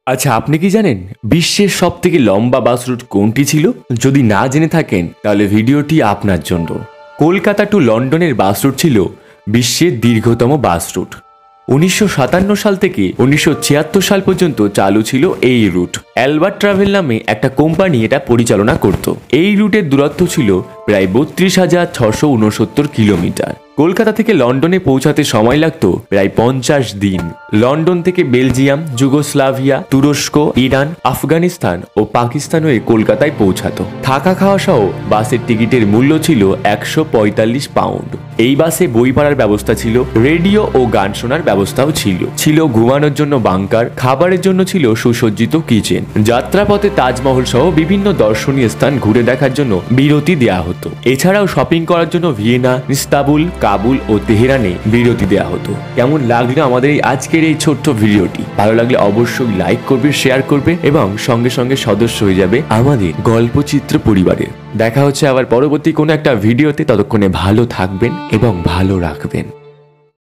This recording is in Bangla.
আচ্ছা, আপনি কি জানেন বিশ্বের সব থেকে লম্বা বাস রুট কোনটি ছিল? যদি না জেনে থাকেন তাহলে ভিডিওটি আপনার জন্য। কলকাতা টু লন্ডনের বাস রুট ছিল বিশ্বের দীর্ঘতম বাস রুট। 1957 সাল থেকে 1976 সাল পর্যন্ত চালু ছিল এই রুট। অ্যালবার্ট ট্রাভেল নামে একটা কোম্পানি এটা পরিচালনা করত। এই রুটের দূরত্ব ছিল প্রায় 32,669 কিলোমিটার। কলকাতা থেকে লন্ডনে পৌঁছাতে সময় লাগতো প্রায় 50 দিন। লন্ডন থেকে বেলজিয়াম, যুগোস্লাভিয়া, তুরস্ক, ইরান, আফগানিস্তান ও পাকিস্তান হয়ে কলকাতায় পৌঁছাতো। থাকা খাওয়া সহ বাসের টিকিটের মূল্য ছিল 145 পাউন্ড। এই বাসে বই পড়ার ব্যবস্থা ছিল, রেডিও ও গান শোনার ব্যবস্থাও ছিল ঘুমানোর জন্য বাংকার, খাবারের জন্য ছিল সুসজ্জিত কিচেন। যাত্রাপথে তাজমহল সহ বিভিন্ন দর্শনীয় স্থান ঘুরে দেখার জন্য বিরতি দেওয়া হতো। এছাড়াও শপিং করার জন্য ভিয়েনা, ইস্তানবুল, কাবুল ও তেহরানে বিরতি দেওয়া হতো। কেমন লাগলো আমাদের এই আজকের এই ছোট্ট ভিডিওটি? ভালো লাগলে অবশ্যই লাইক করবে, শেয়ার করবে এবং সঙ্গে সঙ্গে সদস্য হয়ে যাবে আমাদের গল্পচিত্র পরিবারের। দেখা হচ্ছে আবার পরবর্তী কোনো একটা ভিডিওতে। ততক্ষণে ভালো থাকবেন এবং ভালো রাখবেন।